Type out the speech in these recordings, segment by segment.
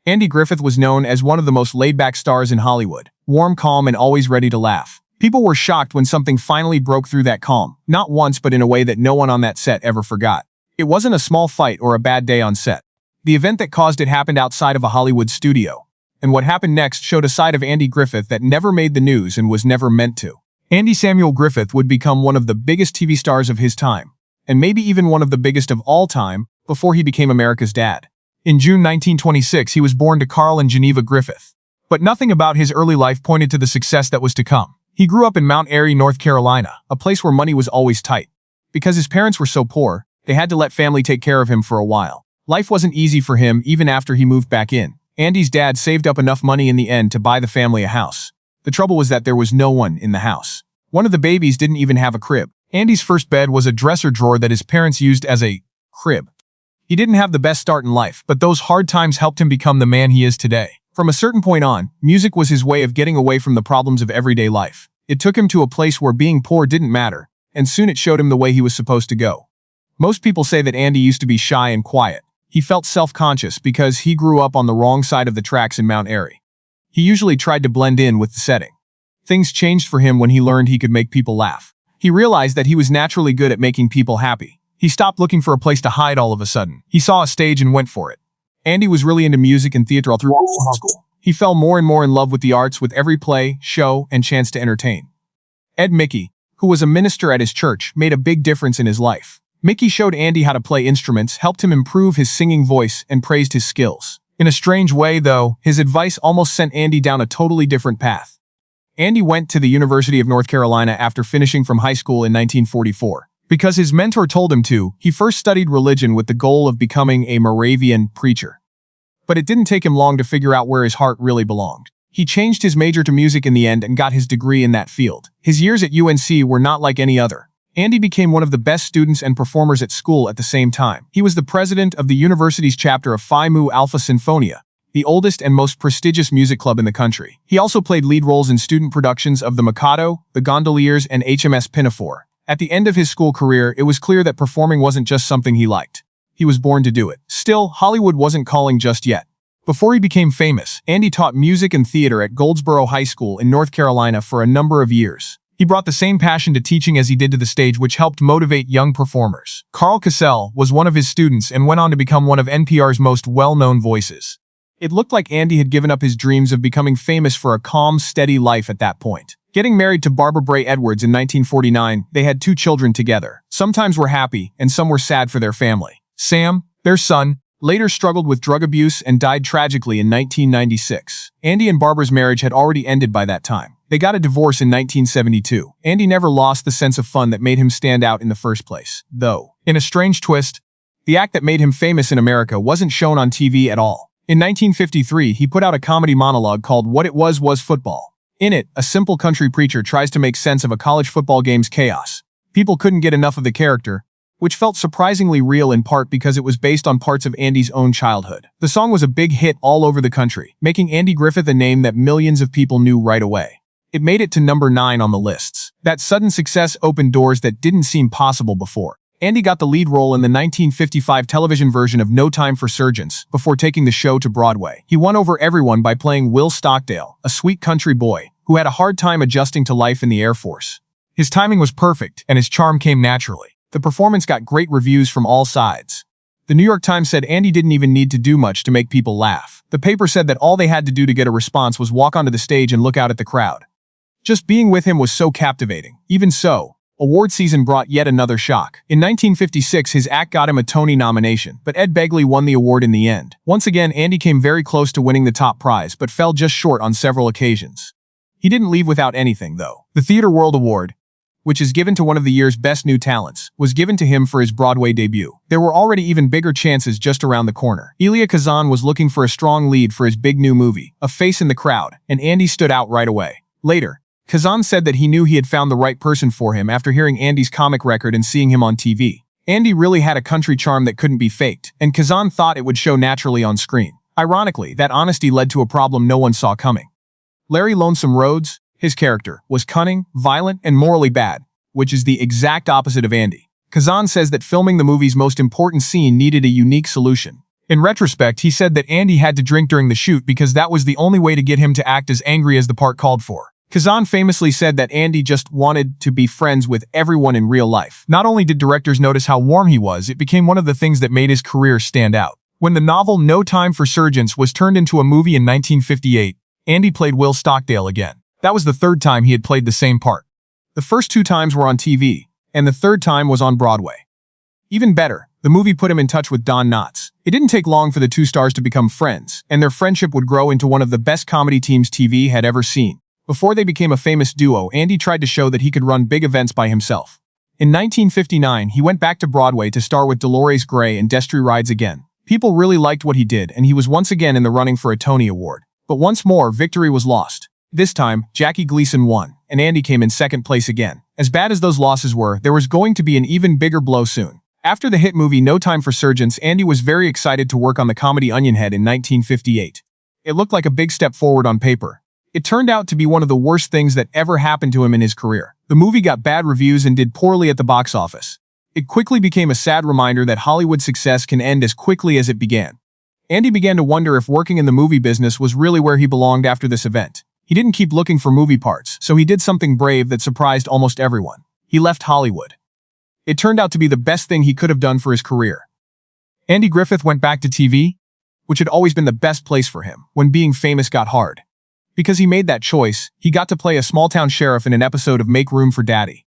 Andy Griffith was known as one of the most laid-back stars in Hollywood, warm, calm, and always ready to laugh. People were shocked when something finally broke through that calm, not once but in a way that no one on that set ever forgot. It wasn't a small fight or a bad day on set. The event that caused it happened outside of a Hollywood studio, and what happened next showed a side of Andy Griffith that never made the news and was never meant to. Andy Samuel Griffith would become one of the biggest TV stars of his time, and maybe even one of the biggest of all time, before he became America's dad. In June 1926, he was born to Carl and Geneva Griffith. But nothing about his early life pointed to the success that was to come. He grew up in Mount Airy, North Carolina, a place where money was always tight. Because his parents were so poor, they had to let family take care of him for a while. Life wasn't easy for him even after he moved back in. Andy's dad saved up enough money in the end to buy the family a house. The trouble was that there was no one in the house. One of the babies didn't even have a crib. Andy's first bed was a dresser drawer that his parents used as a crib. He didn't have the best start in life, but those hard times helped him become the man he is today. From a certain point on, music was his way of getting away from the problems of everyday life. It took him to a place where being poor didn't matter, and soon it showed him the way he was supposed to go. Most people say that Andy used to be shy and quiet. He felt self-conscious because he grew up on the wrong side of the tracks in Mount Airy. He usually tried to blend in with the setting. Things changed for him when he learned he could make people laugh. He realized that he was naturally good at making people happy. He stopped looking for a place to hide all of a sudden. He saw a stage and went for it. Andy was really into music and theater all through high school. He fell more and more in love with the arts with every play, show, and chance to entertain. Ed Mickey, who was a minister at his church, made a big difference in his life. Mickey showed Andy how to play instruments, helped him improve his singing voice, and praised his skills. In a strange way, though, his advice almost sent Andy down a totally different path. Andy went to the University of North Carolina after finishing from high school in 1944. Because his mentor told him to, he first studied religion with the goal of becoming a Moravian preacher. But it didn't take him long to figure out where his heart really belonged. He changed his major to music in the end and got his degree in that field. His years at UNC were not like any other. Andy became one of the best students and performers at school at the same time. He was the president of the university's chapter of Phi Mu Alpha Sinfonia, the oldest and most prestigious music club in the country. He also played lead roles in student productions of The Mikado, The Gondoliers, and HMS Pinafore. At the end of his school career, it was clear that performing wasn't just something he liked. He was born to do it. Still, Hollywood wasn't calling just yet. Before he became famous, Andy taught music and theater at Goldsboro High School in North Carolina for a number of years. He brought the same passion to teaching as he did to the stage, which helped motivate young performers. Carl Cassell was one of his students and went on to become one of NPR's most well-known voices. It looked like Andy had given up his dreams of becoming famous for a calm, steady life at that point. Getting married to Barbara Bray Edwards in 1949, they had 2 children together. Some times were happy, and some were sad for their family. Sam, their son, later struggled with drug abuse and died tragically in 1996. Andy and Barbara's marriage had already ended by that time. They got a divorce in 1972. Andy never lost the sense of fun that made him stand out in the first place. Though, in a strange twist, the act that made him famous in America wasn't shown on TV at all. In 1953, he put out a comedy monologue called What It Was Football. In it, a simple country preacher tries to make sense of a college football game's chaos. People couldn't get enough of the character, which felt surprisingly real in part because it was based on parts of Andy's own childhood. The song was a big hit all over the country, making Andy Griffith a name that millions of people knew right away. It made it to number 9 on the lists. That sudden success opened doors that didn't seem possible before. Andy got the lead role in the 1955 television version of No Time for Surgeons before taking the show to Broadway. He won over everyone by playing Will Stockdale, a sweet country boy who had a hard time adjusting to life in the Air Force. His timing was perfect, and his charm came naturally. The performance got great reviews from all sides. The New York Times said Andy didn't even need to do much to make people laugh. The paper said that all they had to do to get a response was walk onto the stage and look out at the crowd. Just being with him was so captivating. Even so, award season brought yet another shock. In 1956, his act got him a Tony nomination, but Ed Begley won the award in the end. Once again, Andy came very close to winning the top prize, but fell just short on several occasions. He didn't leave without anything, though. The Theatre World Award, which is given to one of the year's best new talents, was given to him for his Broadway debut. There were already even bigger chances just around the corner. Elia Kazan was looking for a strong lead for his big new movie, A Face in the Crowd, and Andy stood out right away. Later, Kazan said that he knew he had found the right person for him after hearing Andy's comic record and seeing him on TV. Andy really had a country charm that couldn't be faked, and Kazan thought it would show naturally on screen. Ironically, that honesty led to a problem no one saw coming. Larry Lonesome Rhodes, his character, was cunning, violent, and morally bad, which is the exact opposite of Andy. Kazan says that filming the movie's most important scene needed a unique solution. In retrospect, he said that Andy had to drink during the shoot because that was the only way to get him to act as angry as the part called for. Kazan famously said that Andy just wanted to be friends with everyone in real life. Not only did directors notice how warm he was, it became one of the things that made his career stand out. When the novel No Time for Sergeants was turned into a movie in 1958, Andy played Will Stockdale again. That was the third time he had played the same part. The first two times were on TV, and the third time was on Broadway. Even better, the movie put him in touch with Don Knotts. It didn't take long for the two stars to become friends, and their friendship would grow into one of the best comedy teams TV had ever seen. Before they became a famous duo, Andy tried to show that he could run big events by himself. In 1959, he went back to Broadway to star with Dolores Gray in Destry Rides Again. People really liked what he did, and he was once again in the running for a Tony Award. But once more, victory was lost. This time, Jackie Gleason won, and Andy came in second place again. As bad as those losses were, there was going to be an even bigger blow soon. After the hit movie No Time for Sergeants, Andy was very excited to work on the comedy Onionhead in 1958. It looked like a big step forward on paper. It turned out to be one of the worst things that ever happened to him in his career. The movie got bad reviews and did poorly at the box office. It quickly became a sad reminder that Hollywood success can end as quickly as it began. Andy began to wonder if working in the movie business was really where he belonged after this event. He didn't keep looking for movie parts, so he did something brave that surprised almost everyone. He left Hollywood. It turned out to be the best thing he could have done for his career. Andy Griffith went back to TV, which had always been the best place for him, when being famous got hard. Because he made that choice, he got to play a small-town sheriff in an episode of Make Room for Daddy.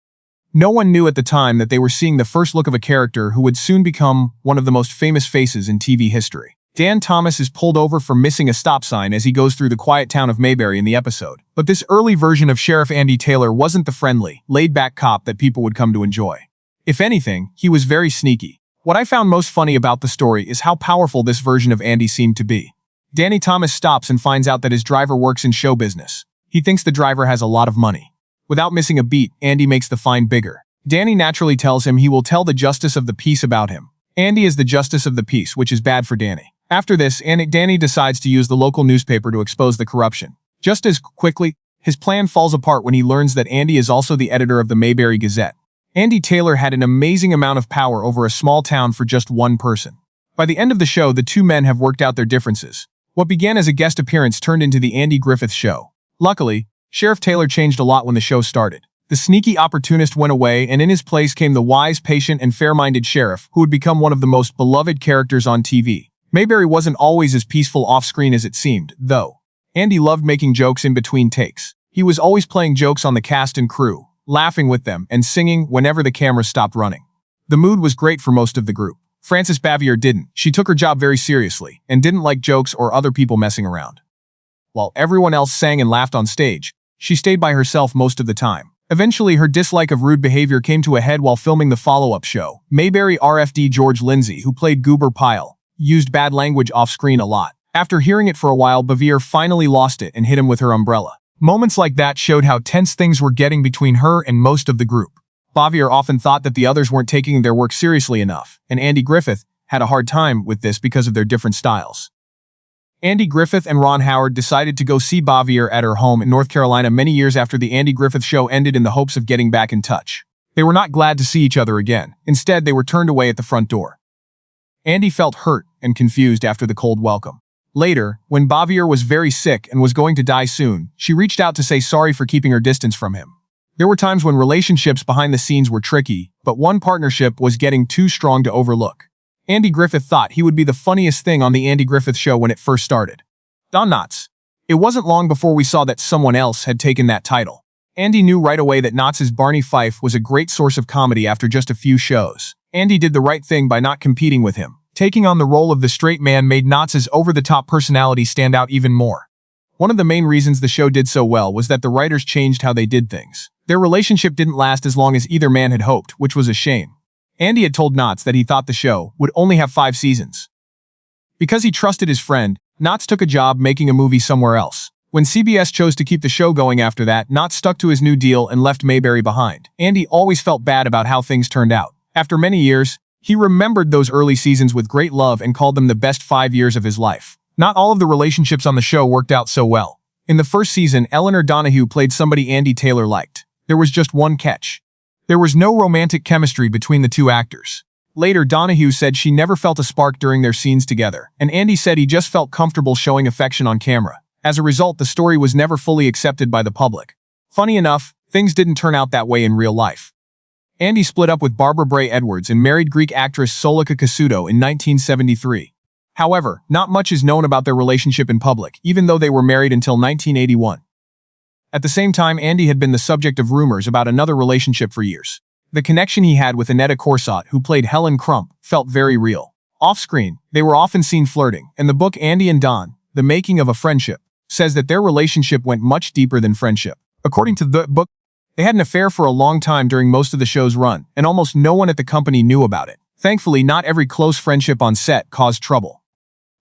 No one knew at the time that they were seeing the first look of a character who would soon become one of the most famous faces in TV history. Dan Thomas is pulled over for missing a stop sign as he goes through the quiet town of Mayberry in the episode. But this early version of Sheriff Andy Taylor wasn't the friendly, laid-back cop that people would come to enjoy. If anything, he was very sneaky. What I found most funny about the story is how powerful this version of Andy seemed to be. Danny Thomas stops and finds out that his driver works in show business. He thinks the driver has a lot of money. Without missing a beat, Andy makes the fine bigger. Danny naturally tells him he will tell the justice of the peace about him. Andy is the justice of the peace, which is bad for Danny. After this, Danny decides to use the local newspaper to expose the corruption. Just as quickly, his plan falls apart when he learns that Andy is also the editor of the Mayberry Gazette. Andy Taylor had an amazing amount of power over a small town for just one person. By the end of the show, the two men have worked out their differences. What began as a guest appearance turned into the Andy Griffith Show. Luckily, Sheriff Taylor changed a lot when the show started. The sneaky opportunist went away, and in his place came the wise, patient, and fair-minded sheriff, who would become one of the most beloved characters on TV. Mayberry wasn't always as peaceful off-screen as it seemed, though. Andy loved making jokes in between takes. He was always playing jokes on the cast and crew, laughing with them, and singing whenever the camera stopped running. The mood was great for most of the group. Frances Bavier didn't. She took her job very seriously, and didn't like jokes or other people messing around. While everyone else sang and laughed on stage, she stayed by herself most of the time. Eventually, her dislike of rude behavior came to a head while filming the follow-up show. Mayberry RFD George Lindsay, who played Goober Pyle, used bad language off-screen a lot. After hearing it for a while, Bavier finally lost it and hit him with her umbrella. Moments like that showed how tense things were getting between her and most of the group. Bavier often thought that the others weren't taking their work seriously enough, and Andy Griffith had a hard time with this because of their different styles. Andy Griffith and Ron Howard decided to go see Bavier at her home in North Carolina many years after the Andy Griffith Show ended in the hopes of getting back in touch. They were not glad to see each other again. Instead, they were turned away at the front door. Andy felt hurt and confused after the cold welcome. Later, when Bavier was very sick and was going to die soon, she reached out to say sorry for keeping her distance from him. There were times when relationships behind the scenes were tricky, but one partnership was getting too strong to overlook. Andy Griffith thought he would be the funniest thing on the Andy Griffith Show when it first started. Don Knotts. It wasn't long before we saw that someone else had taken that title. Andy knew right away that Knotts' Barney Fife was a great source of comedy after just a few shows. Andy did the right thing by not competing with him. Taking on the role of the straight man made Knotts' over-the-top personality stand out even more. One of the main reasons the show did so well was that the writers changed how they did things. Their relationship didn't last as long as either man had hoped, which was a shame. Andy had told Knotts that he thought the show would only have 5 seasons. Because he trusted his friend, Knotts took a job making a movie somewhere else. When CBS chose to keep the show going after that, Knotts stuck to his new deal and left Mayberry behind. Andy always felt bad about how things turned out. After many years, he remembered those early seasons with great love and called them the best 5 years of his life. Not all of the relationships on the show worked out so well. In the first season, Eleanor Donahue played somebody Andy Taylor liked. There was just one catch. There was no romantic chemistry between the two actors. Later, Donahue said she never felt a spark during their scenes together, and Andy said he just felt comfortable showing affection on camera. As a result, the story was never fully accepted by the public. Funny enough, things didn't turn out that way in real life. Andy split up with Barbara Bray Edwards and married Greek actress Solika Kasuto in 1973. However, not much is known about their relationship in public, even though they were married until 1981. At the same time, Andy had been the subject of rumors about another relationship for years. The connection he had with Annetta Corsott, who played Helen Crump, felt very real. Off-screen, they were often seen flirting, and the book Andy and Don, The Making of a Friendship, says that their relationship went much deeper than friendship. According to the book, they had an affair for a long time during most of the show's run, and almost no one at the company knew about it. Thankfully, not every close friendship on set caused trouble.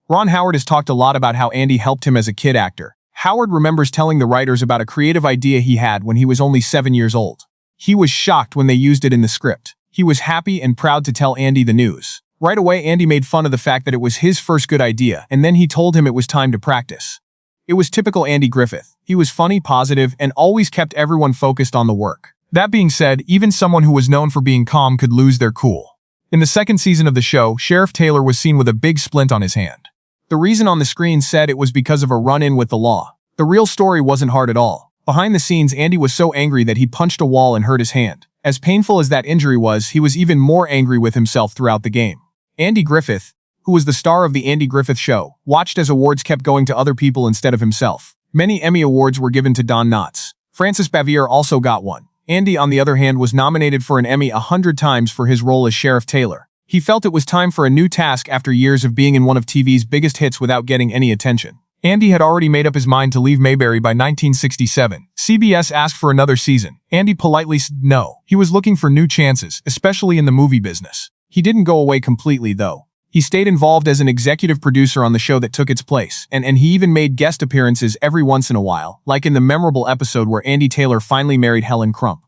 Ron Howard has talked a lot about how Andy helped him as a kid actor. Howard remembers telling the writers about a creative idea he had when he was only 7 years old. He was shocked when they used it in the script. He was happy and proud to tell Andy the news. Right away, Andy made fun of the fact that it was his first good idea, and then he told him it was time to practice. It was typical Andy Griffith. He was funny, positive, and always kept everyone focused on the work. That being said, even someone who was known for being calm could lose their cool. In the second season of the show, Sheriff Taylor was seen with a big splint on his hand. The reason on the screen said it was because of a run-in with the law. The real story wasn't hard at all. Behind the scenes, Andy was so angry that he punched a wall and hurt his hand. As painful as that injury was, he was even more angry with himself throughout the game. Andy Griffith, who was the star of The Andy Griffith Show, watched as awards kept going to other people instead of himself. Many Emmy Awards were given to Don Knotts. Francis Bavier also got one. Andy, on the other hand, was nominated for an Emmy 100 times for his role as Sheriff Taylor. He felt it was time for a new task after years of being in one of TV's biggest hits without getting any attention. Andy had already made up his mind to leave Mayberry by 1967. CBS asked for another season. Andy politely said no. He was looking for new chances, especially in the movie business. He didn't go away completely, though. He stayed involved as an executive producer on the show that took its place, and he even made guest appearances every once in a while, like in the memorable episode where Andy Taylor finally married Helen Crump.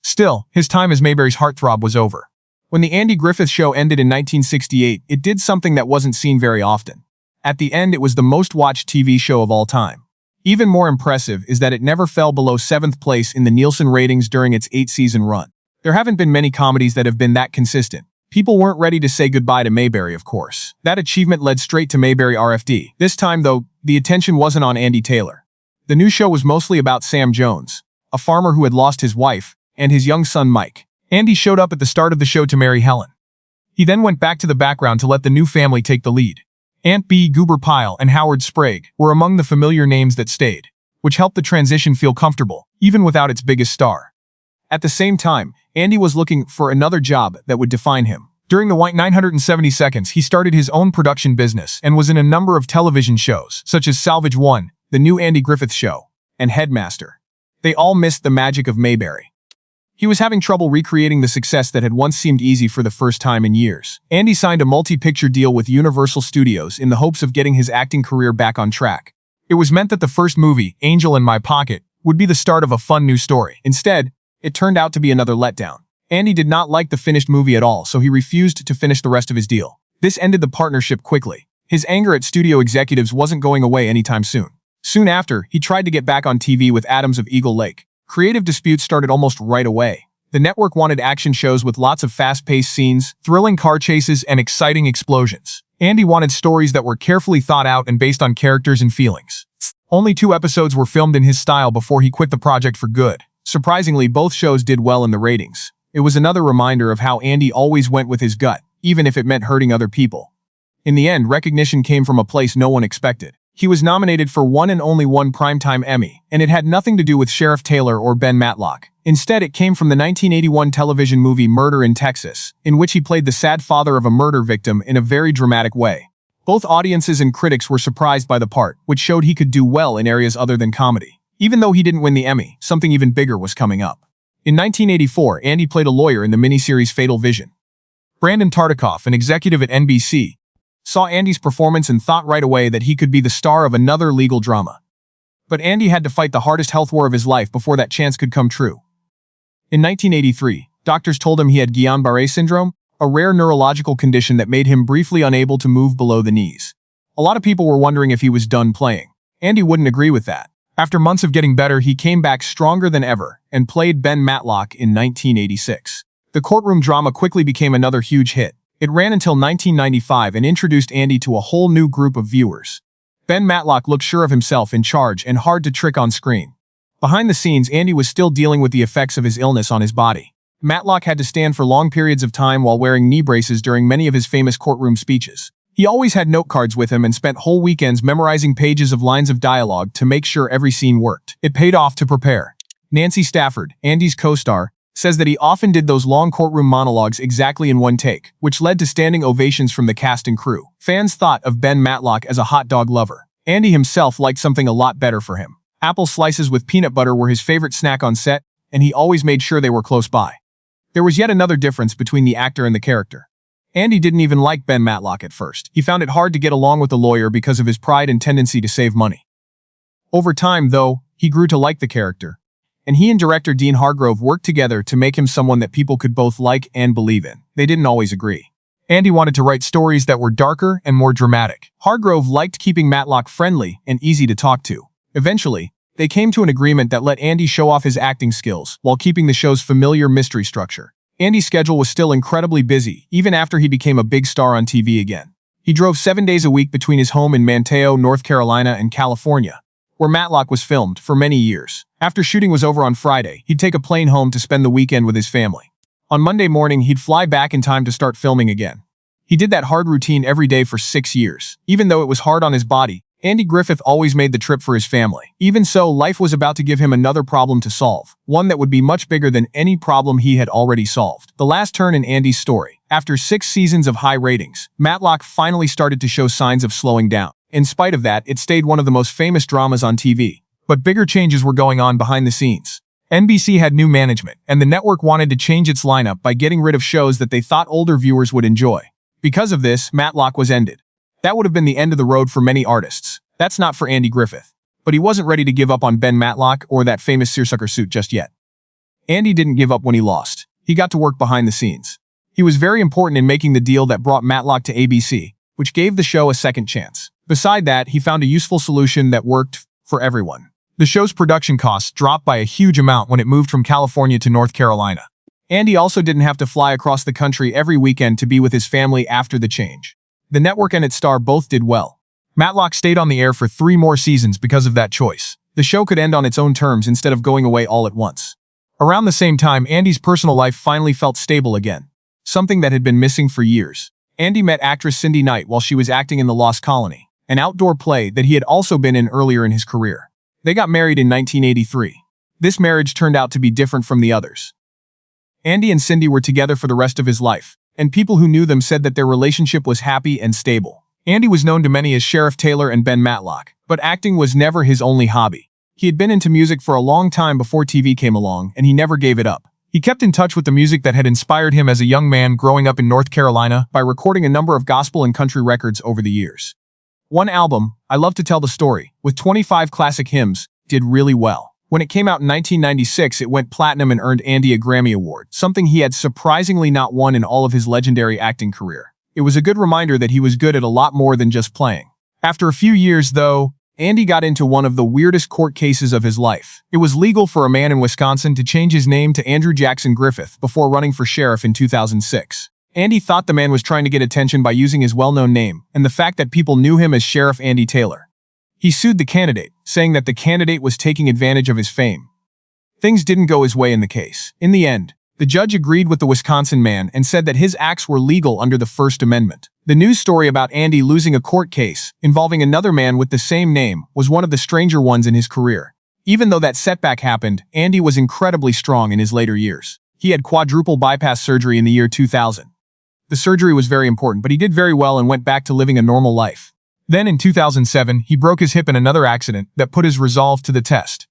Still, his time as Mayberry's heartthrob was over. When the Andy Griffith Show ended in 1968, it did something that wasn't seen very often. At the end, it was the most-watched TV show of all time. Even more impressive is that it never fell below 7th place in the Nielsen ratings during its 8-season run. There haven't been many comedies that have been that consistent. People weren't ready to say goodbye to Mayberry, of course. That achievement led straight to Mayberry RFD. This time, though, the attention wasn't on Andy Taylor. The new show was mostly about Sam Jones, a farmer who had lost his wife, and his young son Mike. Andy showed up at the start of the show to marry Helen. He then went back to the background to let the new family take the lead. Aunt B. Goober Pyle and Howard Sprague were among the familiar names that stayed, which helped the transition feel comfortable, even without its biggest star. At the same time, Andy was looking for another job that would define him. During the 970 seconds, he started his own production business and was in a number of television shows, such as Salvage One, The New Andy Griffith Show, and Headmaster. They all missed the magic of Mayberry. He was having trouble recreating the success that had once seemed easy for the first time in years. Andy signed a multi-picture deal with Universal Studios in the hopes of getting his acting career back on track. It was meant that the first movie, Angel in My Pocket, would be the start of a fun new story. Instead, it turned out to be another letdown. Andy did not like the finished movie at all, so he refused to finish the rest of his deal. This ended the partnership quickly. His anger at studio executives wasn't going away anytime soon. Soon after, he tried to get back on TV with Adams of Eagle Lake. Creative disputes started almost right away. The network wanted action shows with lots of fast-paced scenes, thrilling car chases, and exciting explosions. Andy wanted stories that were carefully thought out and based on characters and feelings. Only 2 episodes were filmed in his style before he quit the project for good. Surprisingly, both shows did well in the ratings. It was another reminder of how Andy always went with his gut, even if it meant hurting other people. In the end, recognition came from a place no one expected. He was nominated for one and only one Primetime Emmy, and it had nothing to do with Sheriff Taylor or Ben Matlock. Instead, it came from the 1981 television movie Murder in Texas, in which he played the sad father of a murder victim in a very dramatic way. Both audiences and critics were surprised by the part, which showed he could do well in areas other than comedy. Even though he didn't win the Emmy, something even bigger was coming up. In 1984, Andy played a lawyer in the miniseries Fatal Vision. Brandon Tartikoff, an executive at NBC, saw Andy's performance and thought right away that he could be the star of another legal drama. But Andy had to fight the hardest health war of his life before that chance could come true. In 1983, doctors told him he had Guillain-Barré syndrome, a rare neurological condition that made him briefly unable to move below the knees. A lot of people were wondering if he was done playing. Andy wouldn't agree with that. After months of getting better, he came back stronger than ever and played Ben Matlock in 1986. The courtroom drama quickly became another huge hit. It ran until 1995 and introduced Andy to a whole new group of viewers. Ben Matlock looked sure of himself, in charge, and hard to trick on screen. Behind the scenes, Andy was still dealing with the effects of his illness on his body. Matlock had to stand for long periods of time while wearing knee braces during many of his famous courtroom speeches. He always had note cards with him and spent whole weekends memorizing pages of lines of dialogue to make sure every scene worked. It paid off to prepare. Nancy Stafford, Andy's co-star, says that he often did those long courtroom monologues exactly in one take, which led to standing ovations from the cast and crew. Fans thought of Ben Matlock as a hot dog lover. Andy himself liked something a lot better for him. Apple slices with peanut butter were his favorite snack on set, and he always made sure they were close by. There was yet another difference between the actor and the character. Andy didn't even like Ben Matlock at first. He found it hard to get along with the lawyer because of his pride and tendency to save money. Over time, though, he grew to like the character, and he and director Dean Hargrove worked together to make him someone that people could both like and believe in. They didn't always agree. Andy wanted to write stories that were darker and more dramatic. Hargrove liked keeping Matlock friendly and easy to talk to. Eventually, they came to an agreement that let Andy show off his acting skills while keeping the show's familiar mystery structure. Andy's schedule was still incredibly busy, even after he became a big star on TV again. He drove 7 days a week between his home in Manteo, North Carolina and California, where Matlock was filmed for many years. After shooting was over on Friday, he'd take a plane home to spend the weekend with his family. On Monday morning, he'd fly back in time to start filming again. He did that hard routine every day for 6 years. Even though it was hard on his body, Andy Griffith always made the trip for his family. Even so, life was about to give him another problem to solve, one that would be much bigger than any problem he had already solved. The last turn in Andy's story. After 6 seasons of high ratings, Matlock finally started to show signs of slowing down. In spite of that, it stayed one of the most famous dramas on TV. But bigger changes were going on behind the scenes. NBC had new management, and the network wanted to change its lineup by getting rid of shows that they thought older viewers would enjoy. Because of this, Matlock was ended. That would have been the end of the road for many artists. That's not for Andy Griffith. But he wasn't ready to give up on Ben Matlock or that famous seersucker suit just yet. Andy didn't give up when he lost. He got to work behind the scenes. He was very important in making the deal that brought Matlock to ABC, which gave the show a second chance. Beside that, he found a useful solution that worked for everyone. The show's production costs dropped by a huge amount when it moved from California to North Carolina. Andy also didn't have to fly across the country every weekend to be with his family after the change. The network and its star both did well. Matlock stayed on the air for 3 more seasons because of that choice. The show could end on its own terms instead of going away all at once. Around the same time, Andy's personal life finally felt stable again, something that had been missing for years. Andy met actress Cindy Knight while she was acting in The Lost Colony, an outdoor play that he had also been in earlier in his career. They got married in 1983. This marriage turned out to be different from the others. Andy and Cindy were together for the rest of his life, and people who knew them said that their relationship was happy and stable. Andy was known to many as Sheriff Taylor and Ben Matlock, but acting was never his only hobby. He had been into music for a long time before TV came along, and he never gave it up. He kept in touch with the music that had inspired him as a young man growing up in North Carolina by recording a number of gospel and country records over the years. One album, I Love to Tell the Story, with 25 classic hymns, did really well. When it came out in 1996, it went platinum and earned Andy a Grammy Award, something he had surprisingly not won in all of his legendary acting career. It was a good reminder that he was good at a lot more than just playing. After a few years, though, Andy got into one of the weirdest court cases of his life. It was legal for a man in Wisconsin to change his name to Andrew Jackson Griffith before running for sheriff in 2006. Andy thought the man was trying to get attention by using his well-known name and the fact that people knew him as Sheriff Andy Taylor. He sued the candidate, saying that the candidate was taking advantage of his fame. Things didn't go his way in the case. In the end, the judge agreed with the Wisconsin man and said that his acts were legal under the First Amendment. The news story about Andy losing a court case involving another man with the same name was one of the stranger ones in his career. Even though that setback happened, Andy was incredibly strong in his later years. He had quadruple bypass surgery in the year 2000. The surgery was very important, but he did very well and went back to living a normal life. Then in 2007, he broke his hip in another accident that put his resolve to the test.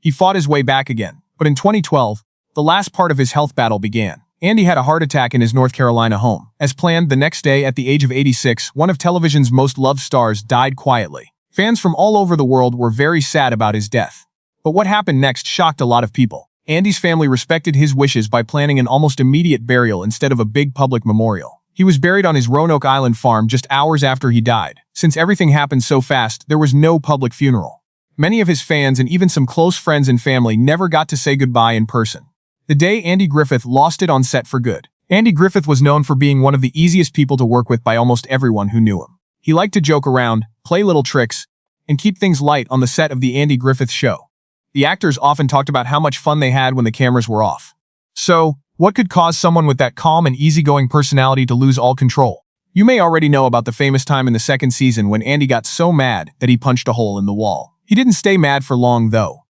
He fought his way back again, but in 2012, the last part of his health battle began. Andy had a heart attack in his North Carolina home. As planned, the next day at the age of 86, one of television's most loved stars died quietly. Fans from all over the world were very sad about his death. But what happened next shocked a lot of people. Andy's family respected his wishes by planning an almost immediate burial instead of a big public memorial. He was buried on his Roanoke Island farm just hours after he died. Since everything happened so fast, there was no public funeral. Many of his fans and even some close friends and family never got to say goodbye in person. The day Andy Griffith lost it on set for good. Andy Griffith was known for being one of the easiest people to work with by almost everyone who knew him. He liked to joke around, play little tricks, and keep things light on the set of The Andy Griffith Show. The actors often talked about how much fun they had when the cameras were off. So, what could cause someone with that calm and easygoing personality to lose all control? You may already know about the famous time in the second season when Andy got so mad that he punched a hole in the wall. He didn't stay mad for long, though.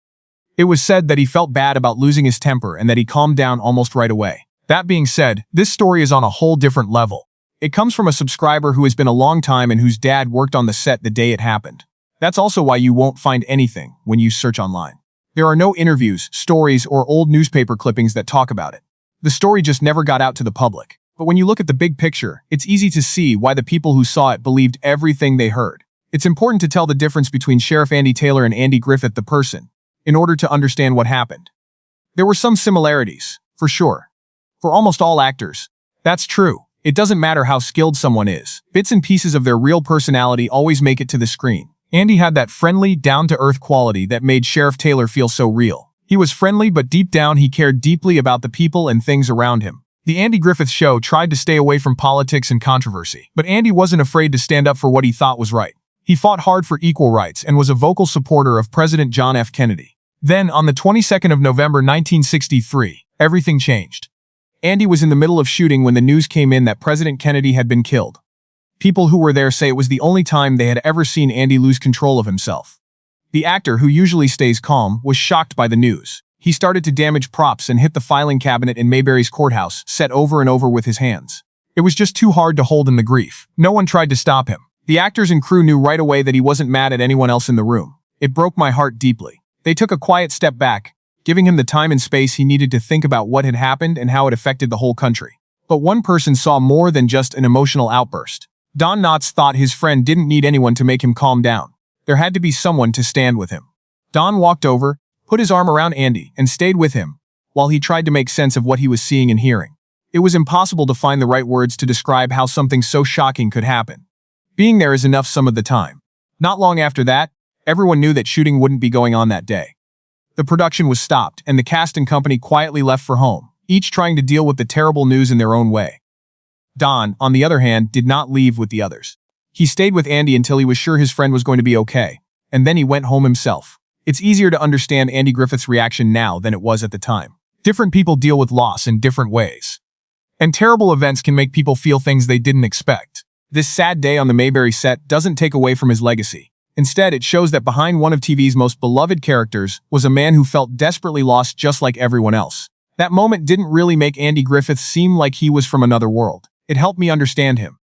It was said that he felt bad about losing his temper and that he calmed down almost right away. That being said, this story is on a whole different level. It comes from a subscriber who has been a long time and whose dad worked on the set the day it happened. That's also why you won't find anything when you search online. There are no interviews, stories, or old newspaper clippings that talk about it. The story just never got out to the public. But when you look at the big picture, it's easy to see why the people who saw it believed everything they heard. It's important to tell the difference between Sheriff Andy Taylor and Andy Griffith the person, in order to understand what happened. There were some similarities, for sure. For almost all actors, that's true. It doesn't matter how skilled someone is. Bits and pieces of their real personality always make it to the screen. Andy had that friendly, down-to-earth quality that made Sheriff Taylor feel so real. He was friendly, but deep down he cared deeply about the people and things around him. The Andy Griffith Show tried to stay away from politics and controversy, but Andy wasn't afraid to stand up for what he thought was right. He fought hard for equal rights and was a vocal supporter of President John F. Kennedy. Then, on the 22nd of November 1963, everything changed. Andy was in the middle of shooting when the news came in that President Kennedy had been killed. People who were there say it was the only time they had ever seen Andy lose control of himself. The actor, who usually stays calm, was shocked by the news. He started to damage props and hit the filing cabinet in Mayberry's courthouse, set over and over with his hands. It was just too hard to hold in the grief. No one tried to stop him. The actors and crew knew right away that he wasn't mad at anyone else in the room. It broke my heart deeply. They took a quiet step back, giving him the time and space he needed to think about what had happened and how it affected the whole country. But one person saw more than just an emotional outburst. Don Knotts thought his friend didn't need anyone to make him calm down. There had to be someone to stand with him. Don walked over, put his arm around Andy, and stayed with him, while he tried to make sense of what he was seeing and hearing. It was impossible to find the right words to describe how something so shocking could happen. Being there is enough some of the time. Not long after that, everyone knew that shooting wouldn't be going on that day. The production was stopped, and the cast and company quietly left for home, each trying to deal with the terrible news in their own way. Don, on the other hand, did not leave with the others. He stayed with Andy until he was sure his friend was going to be okay, and then he went home himself. It's easier to understand Andy Griffith's reaction now than it was at the time. Different people deal with loss in different ways. And terrible events can make people feel things they didn't expect. This sad day on the Mayberry set doesn't take away from his legacy. Instead, it shows that behind one of TV's most beloved characters was a man who felt desperately lost just like everyone else. That moment didn't really make Andy Griffith seem like he was from another world. It helped me understand him.